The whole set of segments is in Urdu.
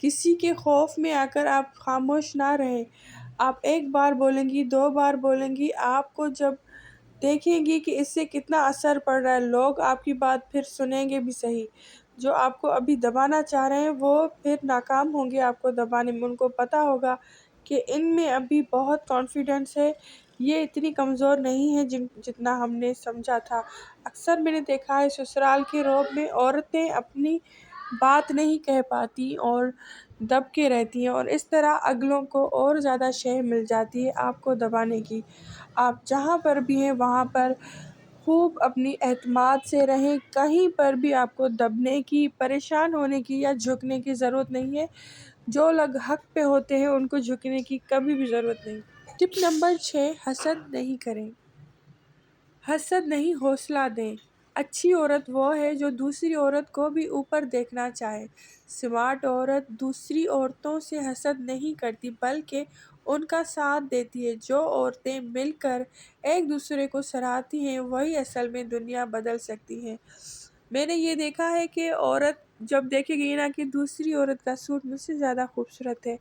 کسی کے خوف میں آ کر آپ خاموش نہ رہیں۔ آپ ایک بار بولیں گی، 2 بار بولیں گی، آپ کو جب دیکھیں گی کہ اس سے کتنا اثر پڑ رہا ہے، لوگ آپ کی بات پھر سنیں گے بھی صحیح۔ جو آپ کو ابھی دبانا چاہ رہے ہیں وہ پھر ناکام ہوں گے آپ کو دبانے میں۔ ان کو پتہ ہوگا کہ ان میں ابھی بہت کانفیڈنس ہے، یہ اتنی کمزور نہیں ہے جتنا ہم نے سمجھا تھا۔ اکثر میں نے دیکھا ہے سسرال کے رعب میں عورتیں اپنی بات نہیں کہہ پاتی اور دب کے رہتی ہیں، اور اس طرح اگلوں کو اور زیادہ شے مل جاتی ہے آپ کو دبانے کی۔ آپ جہاں پر بھی ہیں وہاں پر خوب اپنی اعتماد سے رہیں، کہیں پر بھی آپ کو دبنے کی، پریشان ہونے کی یا جھکنے کی ضرورت نہیں ہے۔ جو لوگ حق پہ ہوتے ہیں ان کو جھکنے کی کبھی بھی ضرورت نہیں۔ ٹپ نمبر 6، حسد نہیں کریں۔ حسد نہیں، حوصلہ دیں۔ اچھی عورت وہ ہے جو دوسری عورت کو بھی اوپر دیکھنا چاہے۔ سمارٹ عورت دوسری عورتوں سے حسد نہیں کرتی بلکہ ان کا ساتھ دیتی ہے۔ جو عورتیں مل کر ایک دوسرے کو سراہتی ہیں وہی اصل میں دنیا بدل سکتی ہیں۔ میں نے یہ دیکھا ہے کہ عورت جب دیکھے گی نا کہ دوسری عورت کا سوٹ مجھ سے زیادہ خوبصورت ہے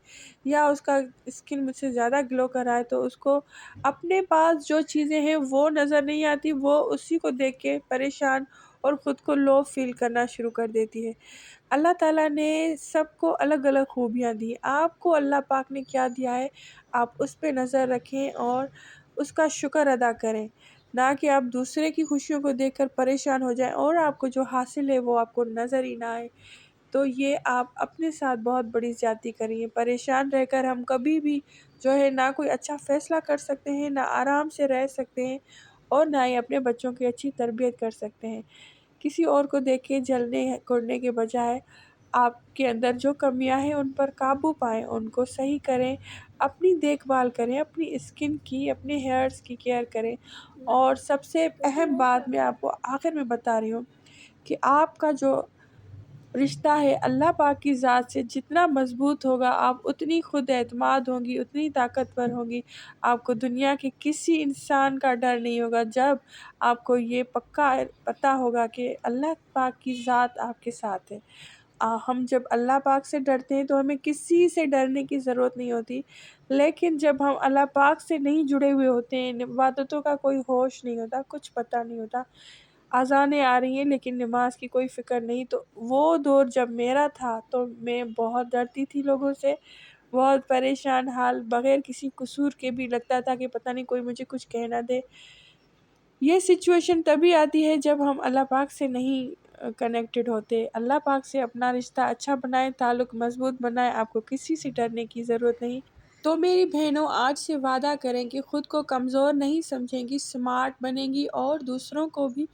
یا اس کا اسکن مجھ سے زیادہ گلو کر رہا ہے، تو اس کو اپنے پاس جو چیزیں ہیں وہ نظر نہیں آتی، وہ اسی کو دیکھ کے پریشان اور خود کو لو فیل کرنا شروع کر دیتی ہے۔ اللہ تعالیٰ نے سب کو الگ الگ خوبیاں دی، آپ کو اللہ پاک نے کیا دیا ہے آپ اس پہ نظر رکھیں اور اس کا شکر ادا کریں، نہ کہ آپ دوسرے کی خوشیوں کو دیکھ کر پریشان ہو جائیں اور آپ کو جو حاصل ہے وہ آپ کو نظر ہی نہ آئے۔ تو یہ آپ اپنے ساتھ بہت بڑی زیادتی کری ہیں۔ پریشان رہ کر ہم کبھی بھی جو ہے نہ کوئی اچھا فیصلہ کر سکتے ہیں، نہ آرام سے رہ سکتے ہیں اور نہ ہی اپنے بچوں کی اچھی تربیت کر سکتے ہیں۔ کسی اور کو دیکھ کے جلنے کوڑنے کے بجائے آپ کے اندر جو کمیاں ہیں ان پر قابو پائیں، ان کو صحیح کریں، اپنی دیکھ بھال کریں، اپنی اسکن کی، اپنے ہیئرس کی کیئر کریں۔ اور سب سے اہم بات میں آپ کو آخر میں بتا رہی ہوں کہ آپ کا جو رشتہ ہے اللہ پاک کی ذات سے جتنا مضبوط ہوگا، آپ اتنی خود اعتماد ہوں گی، اتنی طاقتور ہوں گی، آپ کو دنیا کے کسی انسان کا ڈر نہیں ہوگا جب آپ کو یہ پکا پتہ ہوگا کہ اللہ پاک کی ذات آپ کے ساتھ ہے۔ ہم جب اللہ پاک سے ڈرتے ہیں تو ہمیں کسی سے ڈرنے کی ضرورت نہیں ہوتی، لیکن جب ہم اللہ پاک سے نہیں جڑے ہوئے ہوتے ہیں، عبادتوں کا کوئی ہوش نہیں ہوتا، کچھ پتہ نہیں ہوتا، اذانیں آ رہی ہیں لیکن نماز کی کوئی فکر نہیں، تو وہ دور جب میرا تھا تو میں بہت ڈرتی تھی لوگوں سے، بہت پریشان حال، بغیر کسی قصور کے بھی لگتا تھا کہ پتہ نہیں کوئی مجھے کچھ کہہ نہ دے۔ یہ سچویشن تبھی آتی ہے جب ہم اللہ پاک سے نہیں کنیکٹڈ ہوتے۔ اللہ پاک سے اپنا رشتہ اچھا بنائیں، تعلق مضبوط بنائیں، آپ کو کسی سے ڈرنے کی ضرورت نہیں۔ تو میری بہنوں، آج سے وعدہ کریں کہ خود کو کمزور نہیں سمجھیں گی، سمارٹ بنیں گی اور دوسروں کو بھی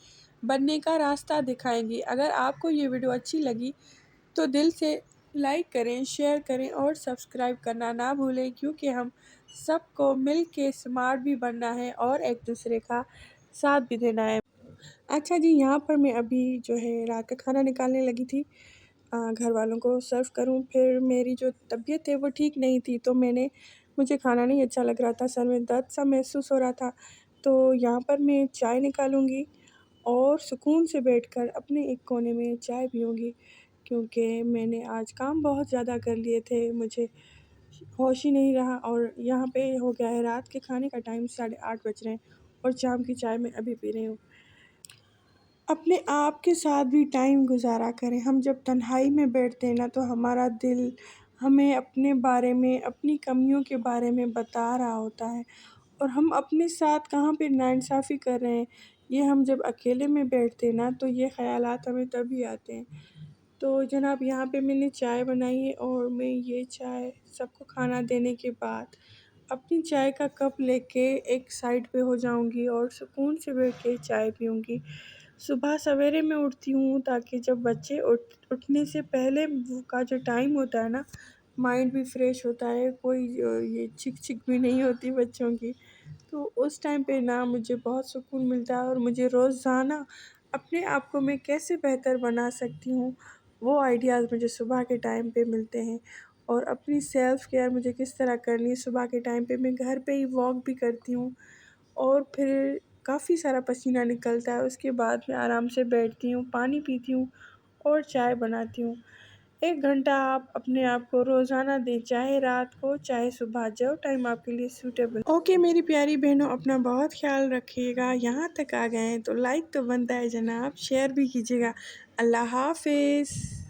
بننے کا راستہ دکھائیں گی۔ اگر آپ کو یہ ویڈیو اچھی لگی تو دل سے لائک کریں، شیئر کریں اور سبسکرائب کرنا نہ بھولیں، کیونکہ ہم سب کو مل کے سمارٹ بھی بننا ہے اور ایک دوسرے کا ساتھ بھی دینا ہے۔ اچھا جی، یہاں پر میں ابھی جو ہے رات کا کھانا نکالنے لگی تھی، گھر والوں کو سرو کروں، پھر میری جو طبیعت ہے وہ ٹھیک نہیں تھی، تو مجھے کھانا نہیں اچھا لگ رہا تھا، سر میں درد سا محسوس ہو رہا تھا، تو یہاں پر میں چائے نکالوں گی اور سکون سے بیٹھ کر اپنے ایک کونے میں چائے پیوں گی، کیونکہ میں نے آج کام بہت زیادہ کر لیے تھے، مجھے ہوش ہی نہیں رہا، اور یہاں پہ ہو گیا ہے رات کے کھانے کا ٹائم، 8:30 بج رہے ہیں اور شام کی چائے میں ابھی پی رہی ہوں۔ اپنے آپ کے ساتھ بھی ٹائم گزارا کریں۔ ہم جب تنہائی میں بیٹھتے ہیں نا تو ہمارا دل ہمیں اپنے بارے میں، اپنی کمیوں کے بارے میں بتا رہا ہوتا ہے، اور ہم اپنے ساتھ کہاں پہ ناانصافی کر رہے ہیں۔ یہ ہم جب اکیلے میں بیٹھتے ہیں نا تو یہ خیالات ہمیں تبھی آتے ہیں۔ تو جناب، یہاں پہ میں نے چائے بنائی ہے اور میں یہ چائے سب کو کھانا دینے کے بعد اپنی چائے کا کپ لے کے ایک سائڈ پہ ہو جاؤں گی اور سکون سے بیٹھ کے چائے پیوں گی۔ صبح سویرے میں اٹھتی ہوں تاکہ جب بچے اٹھنے سے پہلے کا جو ٹائم ہوتا ہے نا، مائنڈ بھی فریش ہوتا ہے، کوئی یہ چک چک بھی نہیں ہوتی بچوں کی، تو اس ٹائم پہ نا مجھے بہت سکون ملتا ہے، اور مجھے روزانہ اپنے آپ کو میں کیسے بہتر بنا سکتی ہوں وہ آئیڈیاز مجھے صبح کے ٹائم پہ ملتے ہیں، اور اپنی سیلف کیئر مجھے کس طرح کرنی ہے صبح کے ٹائم پہ میں گھر پہ ہی واک بھی کرتی ہوں، اور پھر کافی سارا پسینہ نکلتا ہے، اس کے بعد میں آرام سے بیٹھتی ہوں، پانی پیتی ہوں اور چائے بناتی ہوں۔ 1 گھنٹہ آپ اپنے آپ کو روزانہ دیں، چاہے رات کو چاہے صبح، جو ٹائم آپ کے لیے سوٹیبل۔ اوکے میری پیاری بہنوں، اپنا بہت خیال رکھیے گا۔ یہاں تک آ گئے ہیں تو لائک تو بنتا ہے جناب، شیئر بھی کیجیے گا۔ اللہ حافظ۔